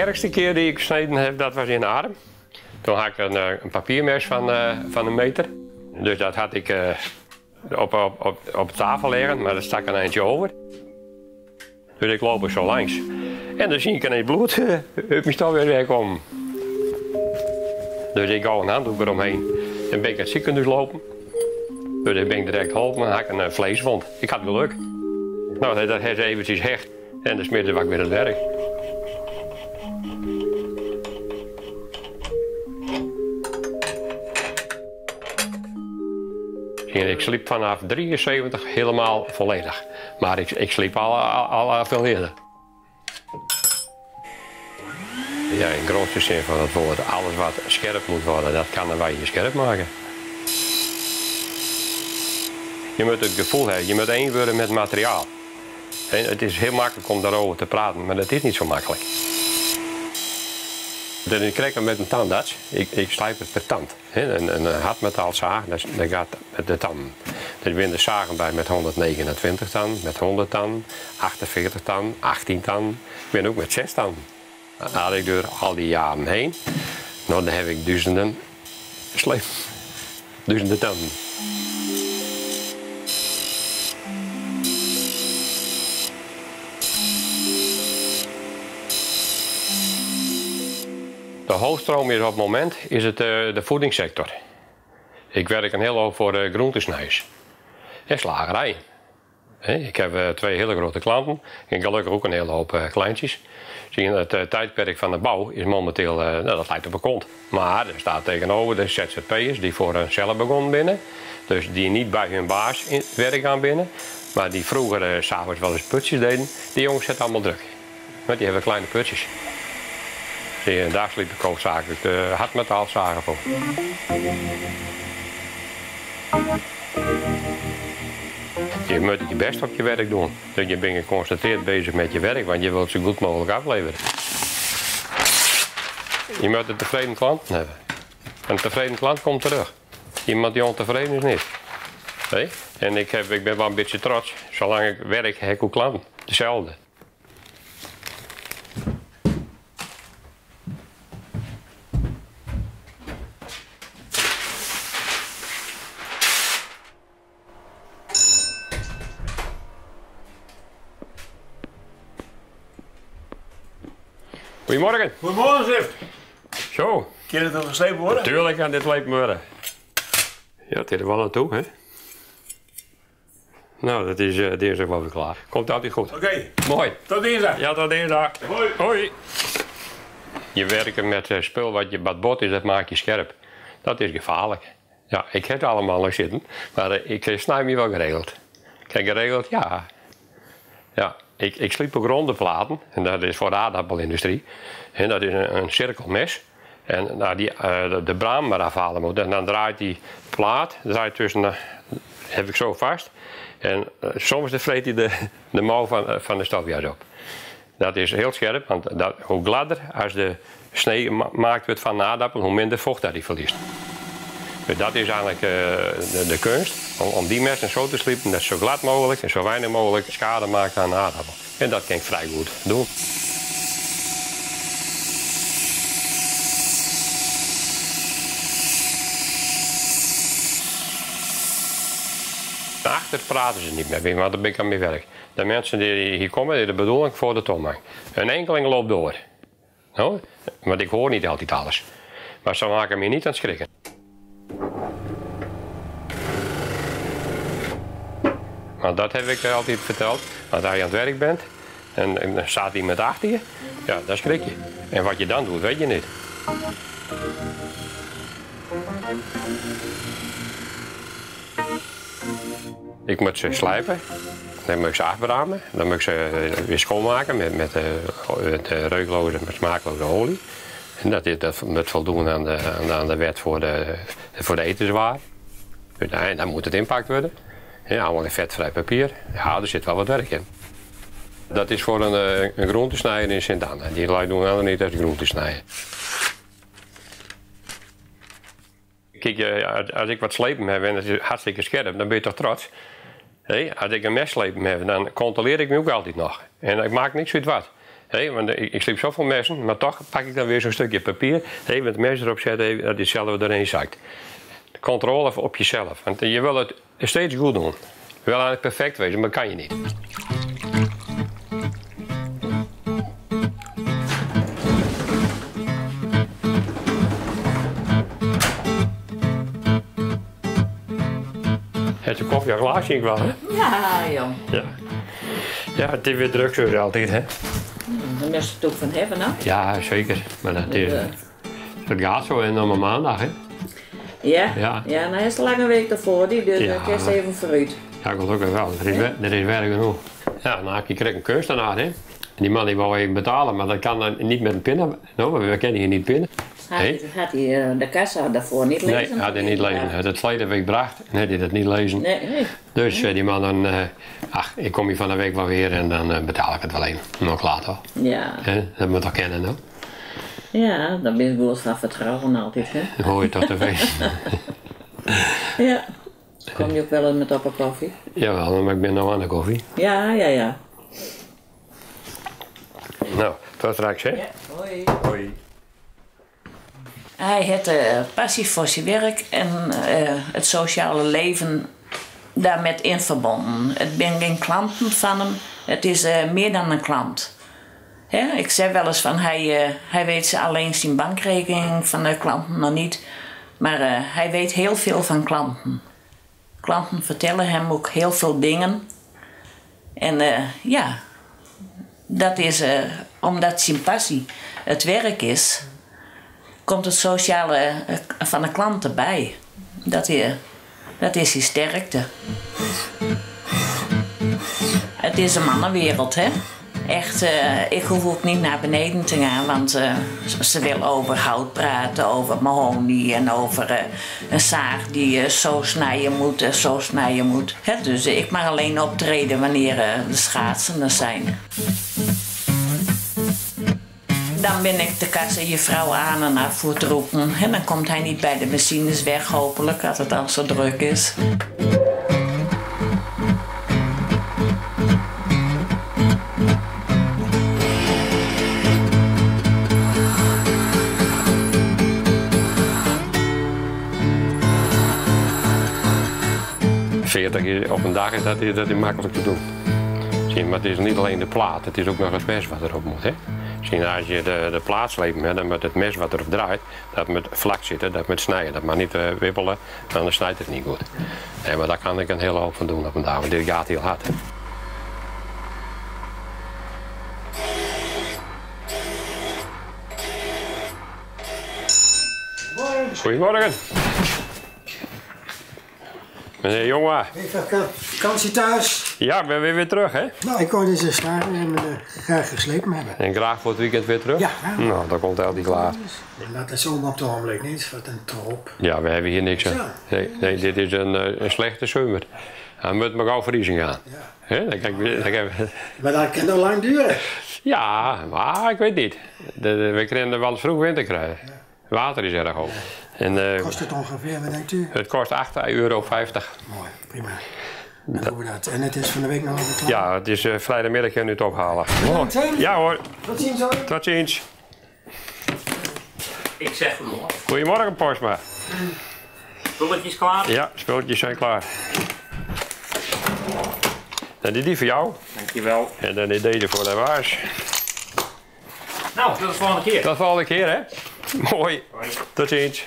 ergste keer die ik gesneden heb, dat was in de arm. Toen had ik een papiermes van een meter. Dus dat had ik op tafel liggen, maar dat stak een eindje over. Dus ik loop er zo langs. En dan zie ik ineens bloed uit mijn stad weer wegkomen. Dus ik hou een handdoek eromheen. Dan ben ik naar het ziekenhuis lopen. Dus dan ben ik direct geholpen en had ik een vleeswond. Ik had geluk. Nou, dat heeft eventjes hecht. En dan smidden was ik weer aan het werk. Ik sliep vanaf 73 helemaal volledig. Maar ik sliep al veel eerder. Ja, in grootste zin van het woord, alles wat scherp moet worden, dat kan wij je scherp maken. Je moet het gevoel hebben, je moet één worden met materiaal. En het is heel makkelijk om daarover te praten, maar dat is niet zo makkelijk. Ik krijg hem met een tandarts. Ik slijp het per tand. Een hardmetaalzaag, dat gaat met de tanden. Er zijn de zagen bij met 129 tanden, met 100 tanden, 48 tanden, 18 tanden. Ik ben ook met 6 tanden. Dat had ik door al die jaren heen. Nou, dan heb ik duizenden sleep. Duizenden tanden. De hoofdstroom is op het moment is het de voedingssector. Ik werk een hele hoop voor groentesnijers en slagerij. Ik heb 2 hele grote klanten en gelukkig ook een hele hoop kleintjes. Het tijdperk van de bouw is momenteel, dat lijkt op een kont. Maar er staat tegenover de ZZP'ers die voor hunzelf begonnen binnen. Dus die niet bij hun baas in werk gaan binnen. Maar die vroeger 's avonds wel eens putjes deden. Die jongens zetten allemaal druk. Want die hebben kleine putjes. En daar sliep ik hoofdzakelijk de hardmetaalzagen voor. Je moet je best op je werk doen. Dus je bent geconcentreerd bezig met je werk, want je wilt zo goed mogelijk afleveren. Je moet een tevreden klant hebben. Een tevreden klant komt terug. Iemand die ontevreden is niet. Nee? En ik ben wel een beetje trots. Zolang ik werk, heb ik ook klanten. Hetzelfde. Goedemorgen. Goedemorgen, Zif. Zo. Kan het nog geslepen worden? Tuurlijk kan dit leuk worden. Ja, het is er wel aan toe, hè? Nou, dat is dinsdag wel weer klaar. Komt altijd goed. Oké. Mooi. Tot dinsdag. Ja, tot dinsdag. Hoi. Hoi. Je werken met spul wat bot is, dat maakt je scherp. Dat is gevaarlijk. Ja, ik heb het allemaal nog zitten, maar ik snij me wel geregeld. Kijk, geregeld, ja. Ja. Ik sliep ook ronde platen, en dat is voor de aardappelindustrie. En dat is een cirkelmes. En nou, de braam maar afhalen moet. En dan draait die plaat, heb ik zo vast. En soms vreet hij de mouw van de stofjas op. Dat is heel scherp, want hoe gladder als de snee gemaakt wordt van de aardappel, hoe minder vocht dat hij verliest. Dus dat is eigenlijk de kunst, om die messen zo te sliepen dat zo glad mogelijk en zo weinig mogelijk schade maakt aan de aardappel. En dat kan ik vrij goed doen. Achter praten ze niet meer, want dan ben ik aan mijn werk. De mensen die hier komen, die de bedoeling voor de toonbank. Een enkeling loopt door. Nou, want ik hoor niet altijd alles. Maar ze maken me niet aan het schrikken. Want dat heb ik altijd verteld. Want als je aan het werk bent en dan staat iemand achter je, ja, dan schrik je. En wat je dan doet, weet je niet. Ik moet ze slijpen, dan moet ik ze afbramen, dan moet ik ze weer schoonmaken met reukloze, met smaakloze olie. En dat moet voldoen aan de wet voor de etenswaar. En dan moet het inpakt worden. Ja, allemaal in vetvrij papier. Ja, er zit wel wat werk in. Dat is voor een groentesnijder in Sint-Anna. Die lui doen helemaal niet als groentesnijden. Kijk, als ik wat slepen heb en het is hartstikke scherp, dan ben je toch trots. Als ik een mes slepen heb, dan controleer ik me ook altijd nog. En ik maak niks uit wat. Hey, want ik sliep zoveel messen, maar toch pak ik dan weer zo'n stukje papier. Even het mes erop zetten, dat je het zelf erin zakt. Controle op jezelf. Want je wil het steeds goed doen. Je wil eigenlijk perfect wezen, maar kan je niet. Het is een koffie en glaasje ik wel, hè? Ja, joh. Ja. Ja, het is weer druk zoals altijd, hè? Daar moest je het ook van hebben, hè? Ja, zeker. Maar het gaat zo en dan maandag, hè? Ja? Ja. Ja, nou is een lange week ervoor, dus Ja. kerst even vooruit. Ja, gelukkig wel. Er is werk genoeg. Ja, nou, je krijgt een kunstenaar, hè? En die man die wou even betalen, maar dat kan dan niet met een pinnen. Nou, we kennen hier niet pinnen. Had hij de kassa daarvoor niet lezen? Nee, had hij niet lezen. Hij had het verleden week gebracht en had hij dat niet lezen. Nee. Dus die man dan, ach, ik kom hier van de week wel weer en dan betaal ik het wel even. Nog later. Ja. Dat moet toch kennen, nou? Ja, dan ben je goed van vertrouwen altijd, hè? Dat hoor je toch te veel. Ja. Kom je ook wel eens met op een koffie? Jawel, maar ik ben nou aan de koffie. Ja. Nou, tot straks, hè? Ja, hoi. Hoi. Hij heeft passie voor zijn werk en het sociale leven daarmee in verbonden. Het zijn geen klanten van hem, het is meer dan een klant. Hè? Ik zeg wel eens van hij weet alleen zijn bankrekening van de klanten nog niet, maar hij weet heel veel van klanten. Klanten vertellen hem ook heel veel dingen. En ja, dat is omdat zijn passie het werk is, komt het sociale van de klant erbij. Dat is die sterkte. Het is een mannenwereld, hè? Echt, ik hoef ook niet naar beneden te gaan, want ze wil over hout praten, over mahonie en over een zaag die zo snijden moet. Hè? Dus ik mag alleen optreden wanneer de schaatsen er zijn. Dan ben ik de kassajuffrouw aan en af voor het roepen. En dan komt hij niet bij de machines weg, hopelijk, als het al zo druk is. Op een dag is dat makkelijk te doen. Zie, maar het is niet alleen de plaat, het is ook nog het mes wat erop moet. Hè? Zie, als je de plaat sleept, dan moet het mes wat erop draait, dat moet vlak zitten, dat moet snijden. Dat mag niet wippelen, anders snijdt het niet goed. Nee, maar daar kan ik een hele hoop van doen op een dag, want dit gaat heel hard. Hè? Goedemorgen. Meneer Jonga. Even vakantie thuis. Ja, ik ben weer terug, hè? Nou, ik kon deze slagen en graag geslepen hebben. En graag voor het weekend weer terug? Ja. Nou, dan komt altijd klaar. Laat het zomaar op het ogenblik niet, wat een troep. Ja, we hebben hier niks aan. Nee, dit is een slechte zomer. Dan moet maar gauw vriezen gaan. Ja. Maar dat kan nog lang duren. Ja, maar ik weet niet. We kunnen wel eens vroeg winter krijgen. Ja. Water is erg hoog. En, kost het ongeveer, wat denkt u? Het kost €8,50. Mooi, prima. Dan doen we dat. En het is van de week nog over 12. Ja, het is vrijdagmiddag en nu het ophalen. Ja hoor. Tot ziens hoor. Tot ziens. Ik zeg goedemorgen. Goedemorgen, Postma. Spulletjes klaar? Ja, spulletjes zijn klaar. En die voor jou. Dankjewel. En dan is deze voor de waars. Nou, tot de volgende keer. Tot de volgende keer, hè? Mooi. Hoi. Tot ziens.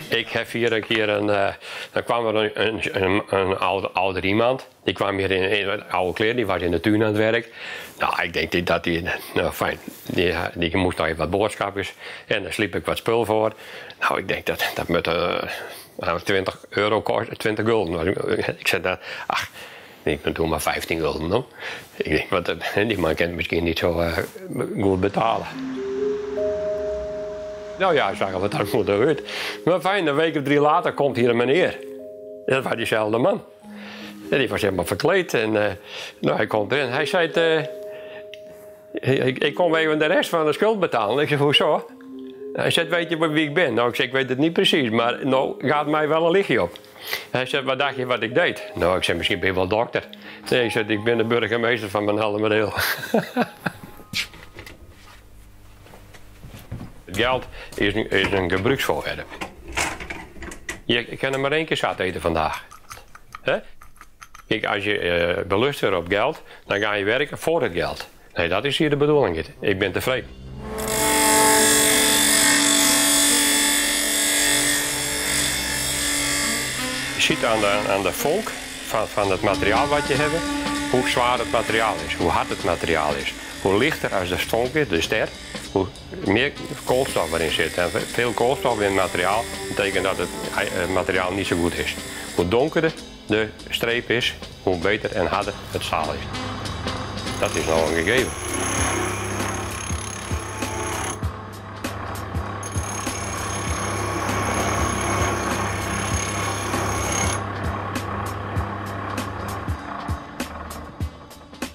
Ik heb hier een keer dan kwam er een ouder iemand. Die kwam hier in oude kleren, die was in de tuin aan het werk. Nou, ik denk dat die, nou fijn, die moest nog even wat boodschapjes. En daar sliep ik wat spul voor. Nou, ik denk dat moet €20 kost, 20 gulden. Ik zei dat, ach, ik doe maar 15 gulden. No? Ik denk, wat, die man kan misschien niet zo goed betalen. Nou ja, ik zag wat dat moet eruit. Maar fijn, een week of 3 later komt hier een meneer. Dat was diezelfde man. En die was helemaal verkleed. En nou, hij komt erin. Hij zei, ik kom even de rest van de schuld betalen. Ik zei, hoezo? Hij zegt, weet je wie ik ben? Nou, ik zeg, ik weet het niet precies, maar nou gaat mij wel een lichtje op. Hij zegt, wat dacht je wat ik deed? Nou, ik zeg, misschien ben je wel dokter. Nee, ik zeg, ik ben de burgemeester van mijn Helmerdeel. Het geld is een gebruiksvoorwerp. Je kan er maar 1 keer zat eten vandaag. He? Kijk, als je belust wordt op geld, dan ga je werken voor het geld. Nee, dat is hier de bedoeling. Ik ben tevreden. Je ziet aan de vonk van het materiaal wat je hebt, hoe zwaar het materiaal is, hoe hard het materiaal is. Hoe lichter als de vonk is, de ster, hoe meer koolstof erin zit. En veel koolstof in het materiaal betekent dat het materiaal niet zo goed is. Hoe donkerder de streep is, hoe beter en harder het staal is. Dat is nou een gegeven.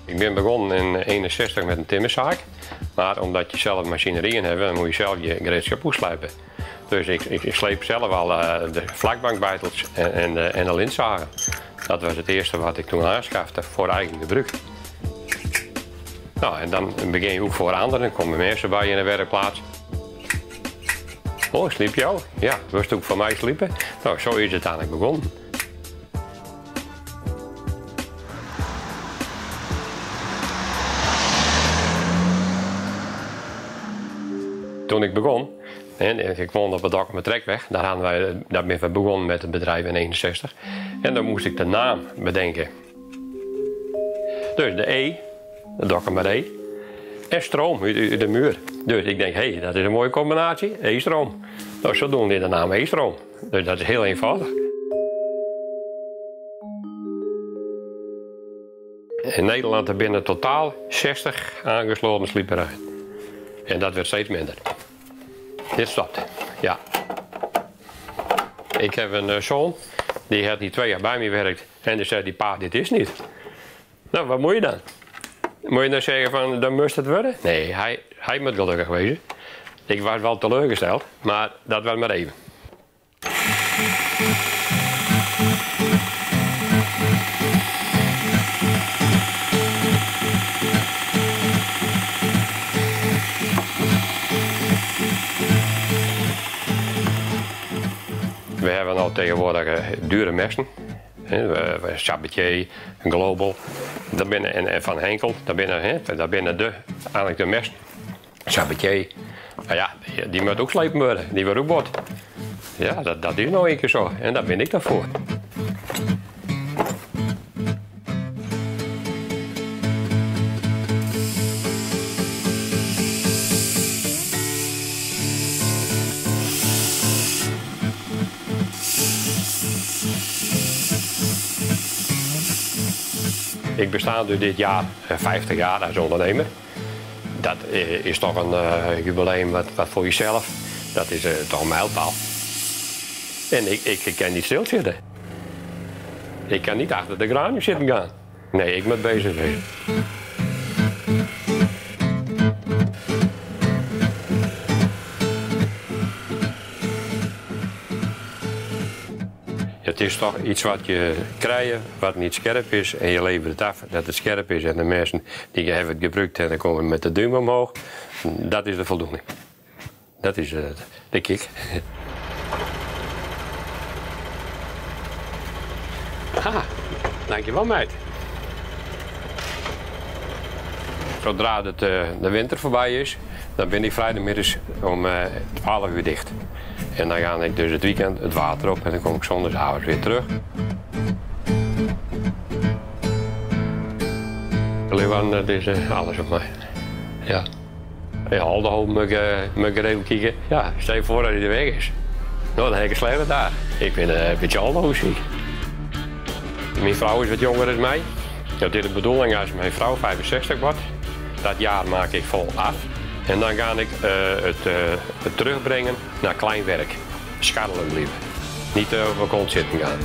Ik ben begonnen in 1961 met een timmerzaak, maar omdat je zelf machinerieën hebt, dan moet je zelf je gereedschap slijpen. Dus ik sleep zelf al de vlakbankbeitels en de lintzagen. Dat was het eerste wat ik toen aanschafte voor eigen gebruik. Nou, en dan begin je ook voor anderen, dan komen mensen bij je in de werkplaats. Oh, sliep je al? Ja, wist ook van mij sliepen? Nou, zo is het eigenlijk begonnen. Toen ik begon, en ik woonde op het dak met Trekweg, daar ben we begonnen met het bedrijf in 1961. En dan moest ik de naam bedenken. Dus de E, de dokken met E, en stroom uit de muur. Dus ik denk, hé, dat is een mooie combinatie, E-stroom. Nou, zo doen we de naam E-stroom. Dus dat is heel eenvoudig. In Nederland er binnen totaal 60 aangesloten slieperijen. En dat werd steeds minder. Dit stopt, ja. Ik heb een zoon, die heeft niet 2 jaar bij me gewerkt. En die zei, pa, dit is niet. Nou, wat moet je dan? Moet je dan zeggen van, dan moest het worden? Nee, hij moet gelukkig wezen. Ik was wel teleurgesteld, maar dat was maar even. We hebben al tegenwoordig dure messen. Sabatier, Global, en Van Henkel, daar binnen eigenlijk de messen. Sabatier, nou ja, die moet ook slepen worden, die wordt ook bot. Ja, dat is nou een keer zo en daar ben ik daarvoor. Ik besta dus dit jaar 50 jaar als ondernemer. Dat is toch een jubileum wat voor jezelf. Dat is toch een mijlpaal. En ik kan niet stilzitten. Ik kan niet achter de geranium zitten gaan. Nee, ik moet bezig zijn. Het is toch iets wat je krijgt, wat niet scherp is en je levert het af dat het scherp is. En de mensen die hebben het gebruikt en dan komen met de duim omhoog. Dat is de voldoening. Dat is de kick. Haha, dankjewel meid. Zodra de winter voorbij is, dan ben ik vrijdagmiddags om 12 uur dicht. En dan ga ik dus het weekend het water op en dan kom ik zondagsavond weer terug. Leeuwarden, dat is alles op mij. Ja. Ja, al de hoop moet ik even kijken. Ja, stel je voor dat hij er weg is. Nou, dan heb ik een slechte daar. Ik ben een beetje aldehoed ziek. Mijn vrouw is wat jonger dan mij. Dat is de bedoeling als mijn vrouw 65 wordt. Dat jaar maak ik vol af. En dan ga ik het terugbrengen naar klein werk. Scharrelen blijven. Niet op mijn kont zitten gaan.